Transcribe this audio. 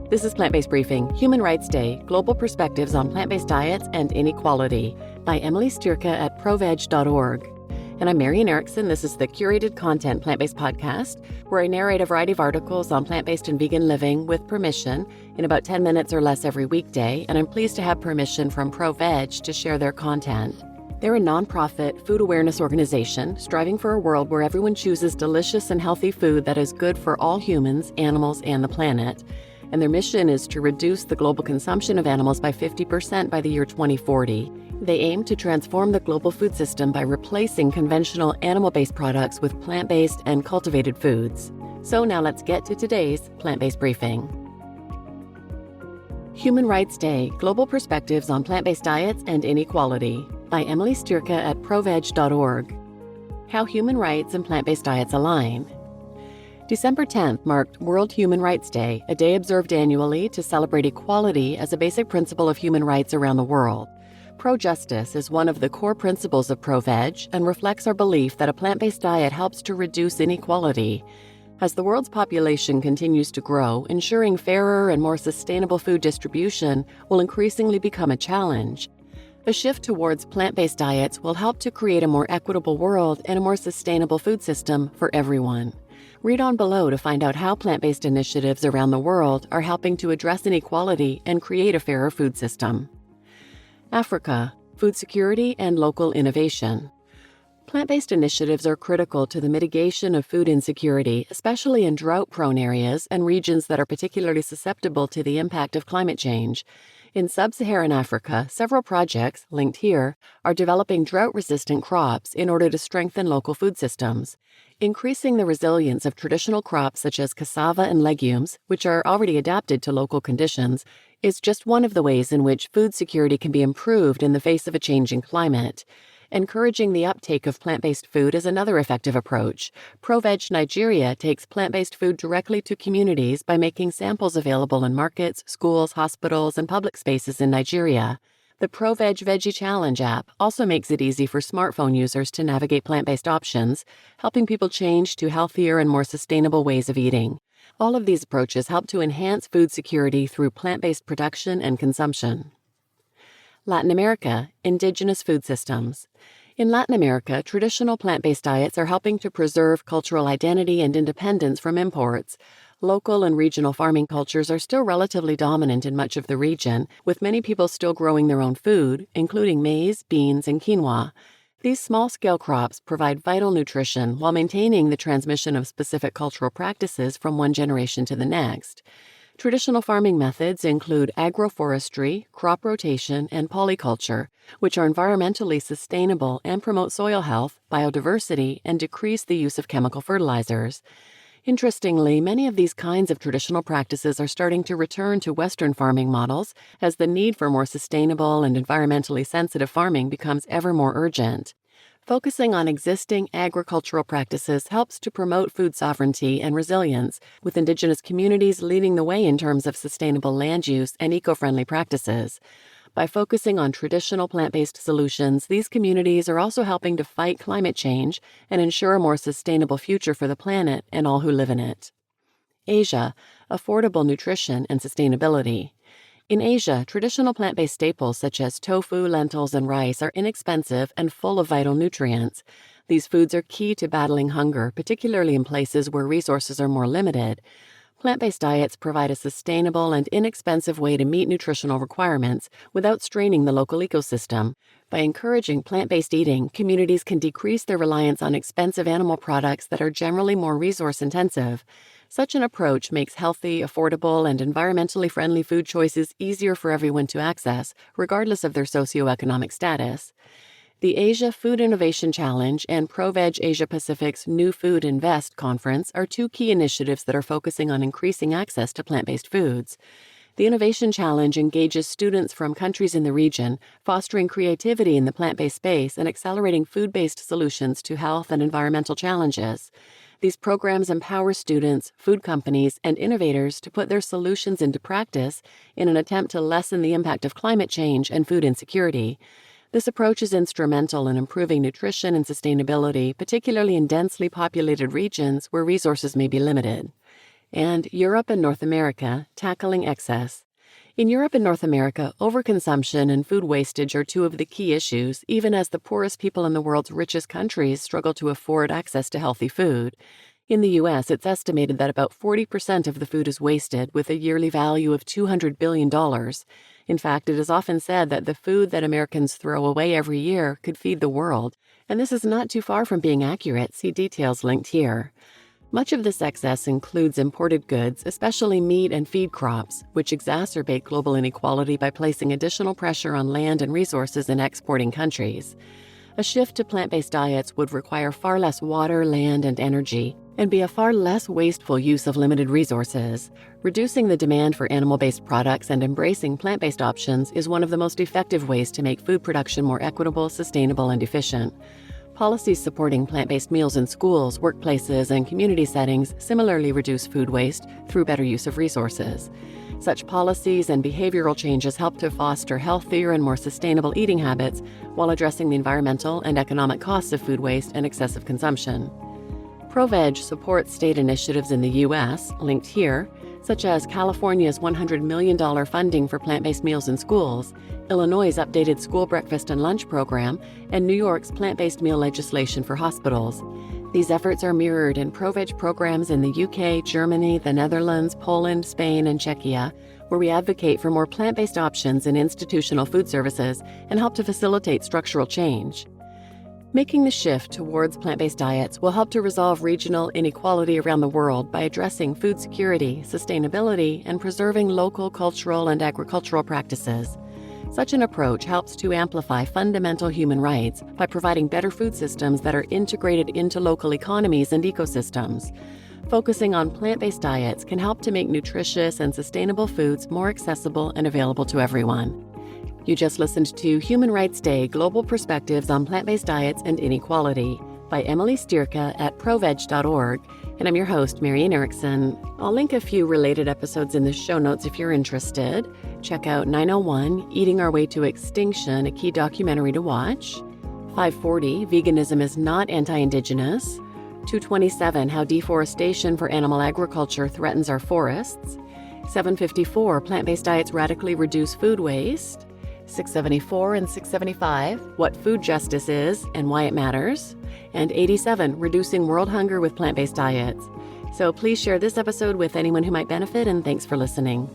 This is Plant-Based Briefing, Human Rights Day, Global Perspectives on Plant-Based Diets and Inequality by Emily Styrka at ProVeg.org. And I'm Marian Erickson. This is the curated content plant-based podcast where I narrate a variety of articles on plant-based and vegan living with permission in about 10 minutes or less every weekday, and I'm pleased to have permission from ProVeg to share their content. They're a nonprofit food awareness organization striving for a world where everyone chooses delicious and healthy food that is good for all humans, animals, and the planet. And their mission is to reduce the global consumption of animals by 50% by the year 2040. They aim to transform the global food system by replacing conventional animal-based products with plant-based and cultivated foods. So now let's get to today's Plant-Based Briefing. Human Rights Day, Global Perspectives on Plant-Based Diets and Inequality by Emily Styrka at ProVeg.org. How human rights and plant-based diets align. December 10th marked World Human Rights Day, a day observed annually to celebrate equality as a basic principle of human rights around the world. Pro-justice is one of the core principles of ProVeg and reflects our belief that a plant-based diet helps to reduce inequality. As the world's population continues to grow, ensuring fairer and more sustainable food distribution will increasingly become a challenge. A shift towards plant-based diets will help to create a more equitable world and a more sustainable food system for everyone. Read on below to find out how plant-based initiatives around the world are helping to address inequality and create a fairer food system. Africa, food security and local innovation. Plant-based initiatives are critical to the mitigation of food insecurity, especially in drought-prone areas and regions that are particularly susceptible to the impact of climate change. In sub-Saharan Africa, several projects, linked here, are developing drought-resistant crops in order to strengthen local food systems. Increasing the resilience of traditional crops such as cassava and legumes, which are already adapted to local conditions, is just one of the ways in which food security can be improved in the face of a changing climate. Encouraging the uptake of plant-based food is another effective approach. ProVeg Nigeria takes plant-based food directly to communities by making samples available in markets, schools, hospitals, and public spaces in Nigeria. The ProVeg Veggie Challenge app also makes it easy for smartphone users to navigate plant-based options, helping people change to healthier and more sustainable ways of eating. All of these approaches help to enhance food security through plant-based production and consumption. Latin America, indigenous food systems. In Latin America, traditional plant-based diets are helping to preserve cultural identity and independence from imports. Local and regional farming cultures are still relatively dominant in much of the region, with many people still growing their own food, including maize, beans, and quinoa. These small-scale crops provide vital nutrition while maintaining the transmission of specific cultural practices from one generation to the next. Traditional farming methods include agroforestry, crop rotation, and polyculture, which are environmentally sustainable and promote soil health, biodiversity, and decrease the use of chemical fertilizers. Interestingly, many of these kinds of traditional practices are starting to return to Western farming models as the need for more sustainable and environmentally sensitive farming becomes ever more urgent. Focusing on existing agricultural practices helps to promote food sovereignty and resilience, with indigenous communities leading the way in terms of sustainable land use and eco-friendly practices. By focusing on traditional plant-based solutions, these communities are also helping to fight climate change and ensure a more sustainable future for the planet and all who live in it. Asia, affordable nutrition and sustainability. In Asia, traditional plant-based staples such as tofu, lentils, and rice are inexpensive and full of vital nutrients. These foods are key to battling hunger, particularly in places where resources are more limited. Plant-based diets provide a sustainable and inexpensive way to meet nutritional requirements without straining the local ecosystem. By encouraging plant-based eating, communities can decrease their reliance on expensive animal products that are generally more resource-intensive. Such an approach makes healthy, affordable, and environmentally friendly food choices easier for everyone to access, regardless of their socioeconomic status. The Asia Food Innovation Challenge and ProVeg Asia Pacific's New Food Invest conference are two key initiatives that are focusing on increasing access to plant-based foods. The Innovation Challenge engages students from countries in the region, fostering creativity in the plant-based space and accelerating food-based solutions to health and environmental challenges. These programs empower students, food companies, and innovators to put their solutions into practice in an attempt to lessen the impact of climate change and food insecurity. This approach is instrumental in improving nutrition and sustainability, particularly in densely populated regions where resources may be limited. and Europe and North America, tackling excess. In Europe and North America, overconsumption and food wastage are two of the key issues, even as the poorest people in the world's richest countries struggle to afford access to healthy food. In the U.S., it's estimated that about 40% of the food is wasted, with a yearly value of $200 billion. In fact, it is often said that the food that Americans throw away every year could feed the world, and this is not too far from being accurate. See details linked here. Much of this excess includes imported goods, especially meat and feed crops, which exacerbate global inequality by placing additional pressure on land and resources in exporting countries. A shift to plant-based diets would require far less water, land, and energy, and be a far less wasteful use of limited resources. Reducing the demand for animal-based products and embracing plant-based options is one of the most effective ways to make food production more equitable, sustainable, and efficient. Policies supporting plant-based meals in schools, workplaces, and community settings similarly reduce food waste through better use of resources. Such policies and behavioral changes help to foster healthier and more sustainable eating habits while addressing the environmental and economic costs of food waste and excessive consumption. ProVeg supports state initiatives in the U.S., linked here, such as California's $100 million funding for plant-based meals in schools, Illinois' updated school breakfast and lunch program, and New York's plant-based meal legislation for hospitals. These efforts are mirrored in ProVeg programs in the UK, Germany, the Netherlands, Poland, Spain, and Czechia, where we advocate for more plant-based options in institutional food services and help to facilitate structural change. Making the shift towards plant-based diets will help to resolve regional inequality around the world by addressing food security, sustainability, and preserving local cultural and agricultural practices. Such an approach helps to amplify fundamental human rights by providing better food systems that are integrated into local economies and ecosystems. Focusing on plant-based diets can help to make nutritious and sustainable foods more accessible and available to everyone. You just listened to Human Rights Day: Global Perspectives on Plant-Based Diets and Inequality by Emily Styrka at ProVeg.org, and I'm your host, Marian Erickson. I'll link a few related episodes in the show notes if you're interested. Check out 901, Eating Our Way to Extinction, a key documentary to watch. 540, Veganism is Not Anti-Indigenous. 227, How Deforestation for Animal Agriculture Threatens Our Forests. 754, Plant-Based Diets Radically Reduce Food Waste. 674 and 675, What Food Justice Is and Why It Matters, and 87, Reducing World Hunger with Plant-Based Diets. So please share this episode with anyone who might benefit, and thanks for listening.